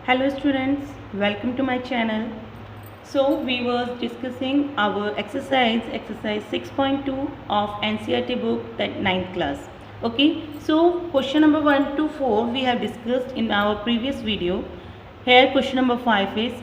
Hello students, welcome to my channel. So we was discussing our exercise 6.2 of NCERT book, that 9th class. Okay, so question number 1 to 4 we have discussed in our previous video. Here question number 5 is.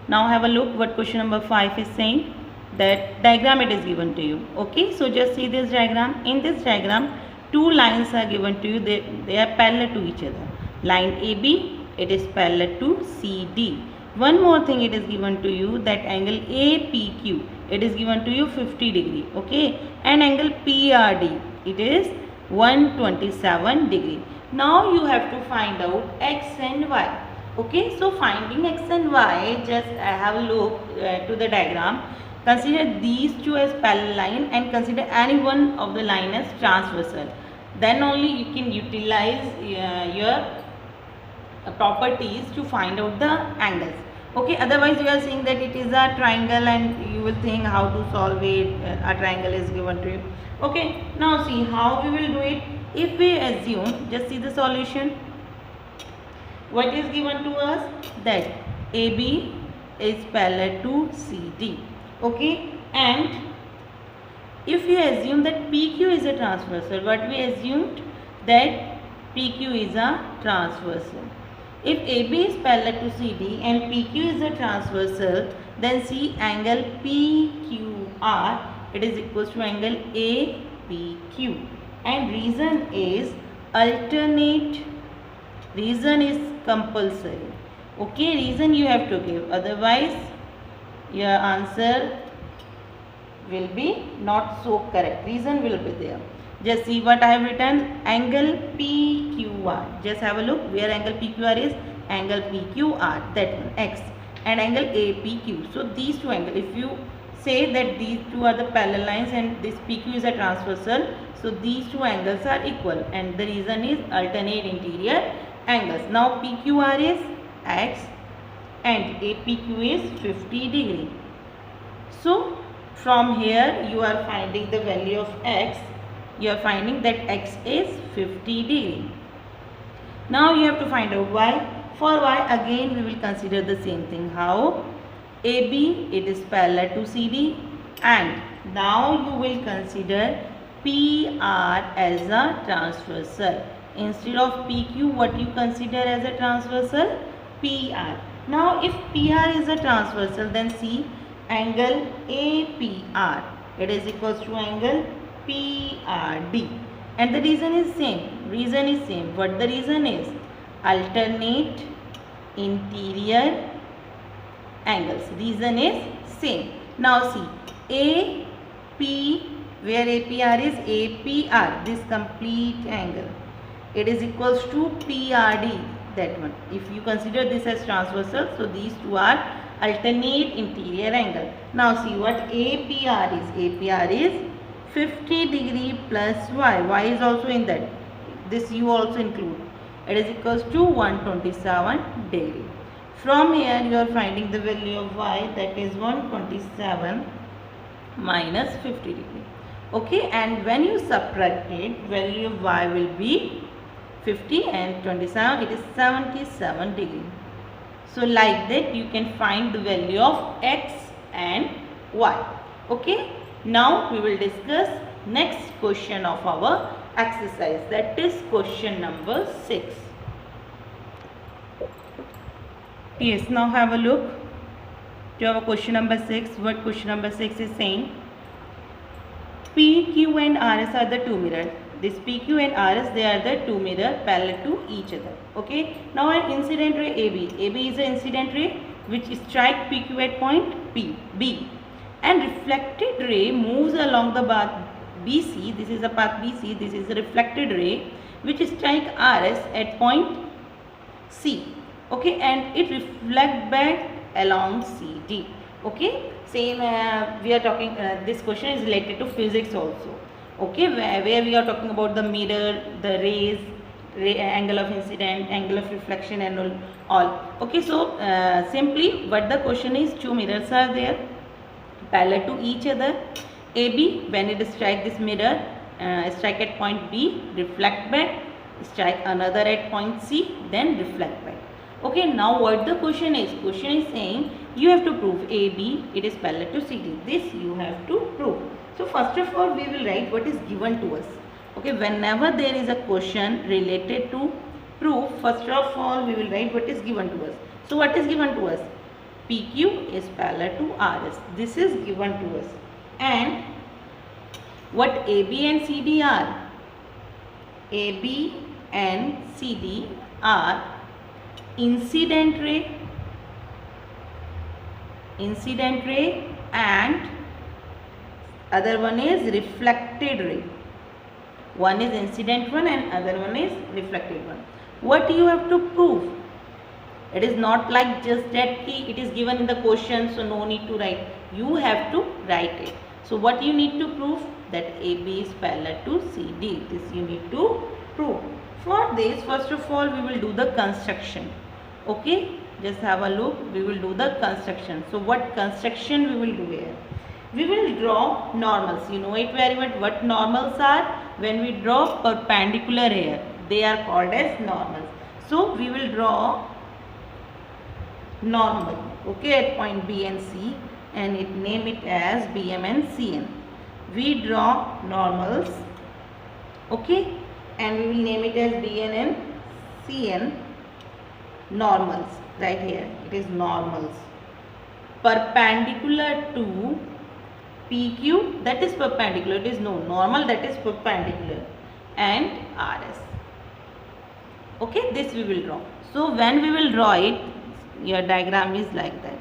Now have a look what question number 5 is saying. That diagram it is given to you. Okay, so just see this diagram. In this diagram, two lines are given to you. They are parallel to each other. Line AB, it is parallel to CD. One more thing it is given to you, that angle APQ, it is given to you 50 degree. Okay, and angle PRD, it is 127 degree. Now you have to find out X and Y. Okay, so finding X and Y, just have a look to the diagram. Consider these two as parallel line and consider any one of the line as transversal. Then only you can utilize your properties to find out the angles. Okay, otherwise you are saying that it is a triangle and you will think how to solve it. A triangle is given to you. Okay, now see how we will do it. If we assume, just see the solution. What is given to us? That AB is parallel to CD. Okay, and if we assume that PQ is a transversal, what we assumed? That PQ is a transversal. If AB is parallel to CD and PQ is a transversal, then see angle PQR, it is equal to angle APQ. And reason is alternate, reason is compulsory. Okay, reason you have to give, otherwise your answer will be not so correct. Reason will be there. Just see what I have written, angle PQR. Just have a look where angle PQR is. Angle PQR, that one, X, and angle APQ. So these two angles, if you say that these two are the parallel lines and this PQ is a transversal, so these two angles are equal, and the reason is alternate interior angles. Now PQR is X and APQ is 50 degree. So from here you are finding the value of X. You are finding that X is 50 degree. Now you have to find out Y. For Y again we will consider the same thing. How? AB, it is parallel to CD, and now you will consider PR as a transversal. Instead of PQ, what you consider as a transversal? PR. Now if PR is a transversal, then see angle APR, it is equals to angle PRD, and the reason is same. Reason is same. What the reason is? Alternate interior angles. Reason is same. Now see AP, where APR is APR, this complete angle, it is equals to PRD, that one. If you consider this as transversal, so these two are alternate interior angle. Now see what APR is. APR is 50 degree plus Y. Y is also in that. This you also include. It is equals to 127 degree. From here you are finding the value of Y, that is 127 minus 50 degree. Okay, and when you subtract it, value of Y will be 50 and 27, it is 77 degree. So like that you can find the value of X and Y. Okay, now we will discuss next question of our exercise, that is question number 6. Yes, now have a look to our question number 6. What question number 6 is saying? PQ and RS are the two mirrors. This PQ and RS, they are the two mirrors parallel to each other. Okay. Now an incident ray AB. AB is an incident ray which strike PQ at point B. And reflected ray moves along the path BC. This is the path BC. This is a reflected ray which strike RS at point C. Okay. And it reflect back along CD. Okay. Same we are talking, this question is related to physics also. Okay, where we are talking about the mirror, the rays, angle of incident, angle of reflection and all. Okay, so simply what the question is, two mirrors are there parallel to each other. AB, when it strike this mirror, strike at point B, reflect back, strike another at point C, then reflect back. Okay, now what the question is? Question is saying you have to prove AB, it is parallel to CD. This you have to prove. So first of all we will write what is given to us. Okay, whenever there is a question related to proof, first of all we will write what is given to us. So what is given to us? PQ is parallel to RS. This is given to us. And what AB and CD are? AB and CD are incident ray and other one is reflected ray. One is incident one and other one is reflected one. What you have to prove? It is not like just that it is given in the question, so no need to write. You have to write it. So what you need to prove? That AB is parallel to CD. This you need to prove. For this, first of all we will do the construction. Okay, just have a look. We will do the construction. So what construction we will do here? We will draw normals. You know it very well. What normals are? When we draw perpendicular here, they are called as normals. So we will draw normal, okay, at point B and C, and name it as BM and CN. We draw normals, okay, and we will name it as BN and CN. Normals, right here it is normals perpendicular to PQ, that is perpendicular, it is no normal, that is perpendicular, and RS. Okay, this we will draw. So when we will draw it, your diagram is like that.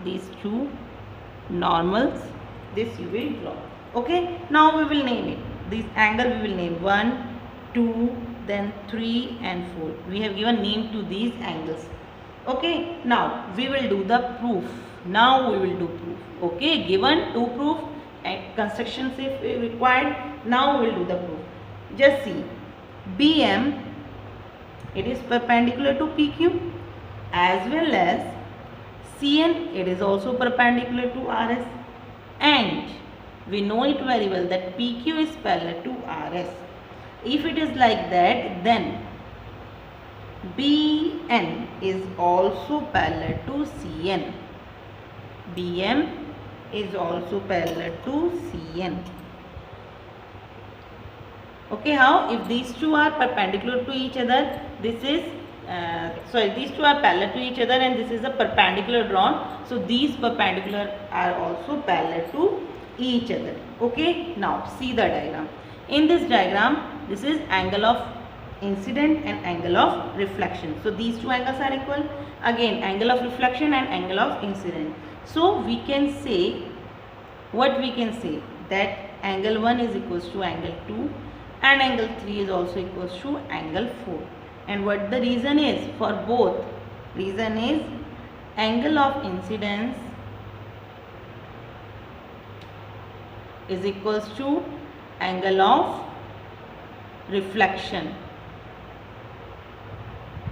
These two normals, this you will draw. Okay, now we will name it. This angle we will name 1, 2, then 3 and 4. We have given name to these angles. Okay, now we will do the proof. Now we will do proof. Okay, given to proof and constructions if required. Now we will do the proof. Just see, BM, it is perpendicular to PQ, as well as CN, it is also perpendicular to RS, and we know it very well that PQ is parallel to RS. If it is like that, then BN is also parallel to CN. BM is also parallel to CN. Okay, how? If these two are perpendicular to each other, this is these two are parallel to each other and this is a perpendicular drawn. So these perpendicular are also parallel to each other. Okay, now see the diagram. In this diagram, this is angle of incident and angle of reflection. So these two angles are equal. Again, angle of reflection and angle of incident. So we can say, what we can say, that angle 1 is equals to angle 2 and angle 3 is also equals to angle 4. And what the reason is for both? Reason is angle of incidence is equals to angle of reflection.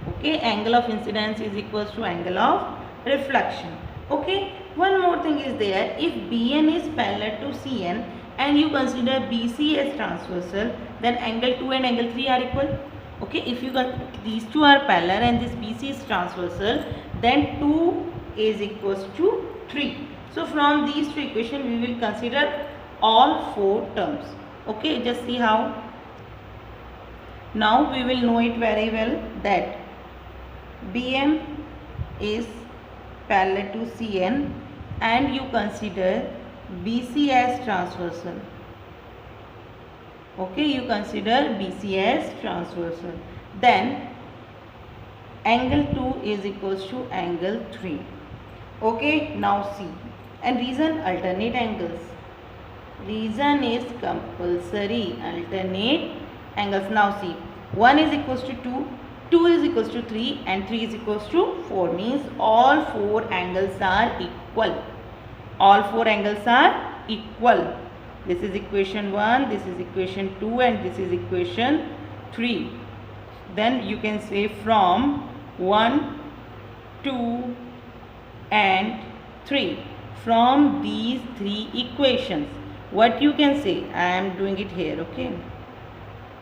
Okay, angle of incidence is equals to angle of reflection. Okay, one more thing is there. If BN is parallel to CN and you consider BC as transversal, then angle 2 and angle 3 are equal. Okay, if you got these two are parallel and this BC is transversal, then 2 is equals to 3. So from these two equations we will consider all 4 terms. Okay, just see how. Now we will know it very well that BM is parallel to CN and you consider BC as transversal. Okay, you consider BC as transversal. Then angle 2 is equals to angle 3. Okay, now see. And reason alternate angles. Reason is compulsory alternate angles. Now see, 1 is equals to 2, 2 is equals to 3 and 3 is equals to 4. Means all 4 angles are equal. All 4 angles are equal. This is equation 1, this is equation 2 and this is equation 3. Then you can say from 1, 2 and 3. From these 3 equations, what you can say? I am doing it here, okay?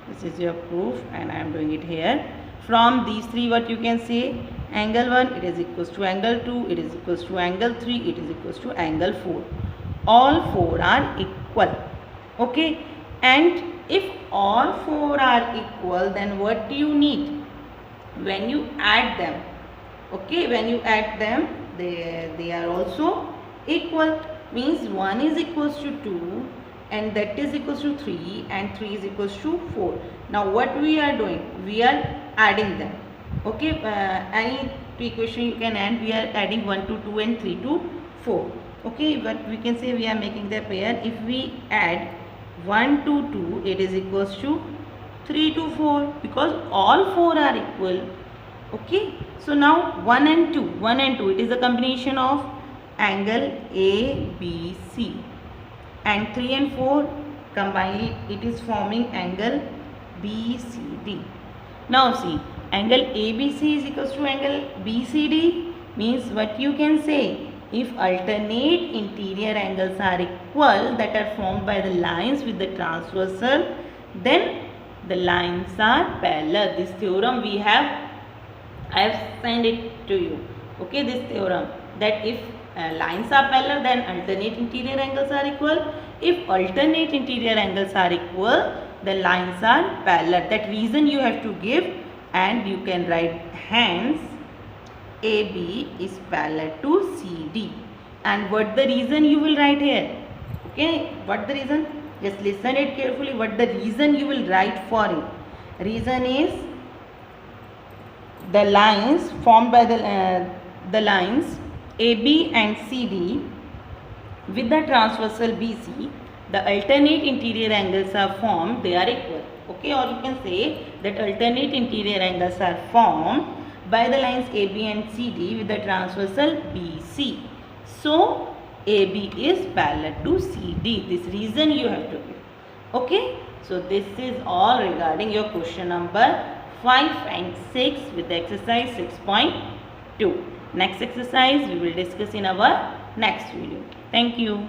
This is your proof and I am doing it here. From these three, what you can say? Angle 1, it is equals to angle 2, it is equals to angle 3, it is equals to angle 4. All four are equal. Okay, and if all four are equal, then what do you need? When you add them, okay, when you add them, they are also equal. Means 1 is equals to 2 and that is equals to 3 and 3 is equals to 4. Now what we are doing? We are adding them. Okay, any equation you can add. We are adding 1 to 2 and 3 to 4. Okay, but we can say we are making the pair. If we add 1 to 2, it is equals to 3 to 4 because all four are equal. Okay, so now 1 and 2, it is a combination of angle ABC, and 3 and 4 combined it is forming angle BCD. Now see, angle ABC is equals to angle BCD means what you can say, if alternate interior angles are equal that are formed by the lines with the transversal, then the lines are parallel. This theorem I have sent it to you. Okay, this theorem that if lines are parallel, then alternate interior angles are equal. If alternate interior angles are equal, the lines are parallel. That reason you have to give, and you can write hence AB is parallel to CD. And what the reason you will write here? Okay, what the reason? Just listen it carefully. What the reason you will write for it? Reason is the lines formed by the lines AB and CD with the transversal BC, the alternate interior angles are formed, they are equal. Okay, or you can say that alternate interior angles are formed by the lines AB and CD with the transversal BC. So, AB is parallel to CD. This reason you have to give. Okay, so this is all regarding your question number 5 and 6 with the exercise 6.2. Next exercise we will discuss in our next video. Thank you.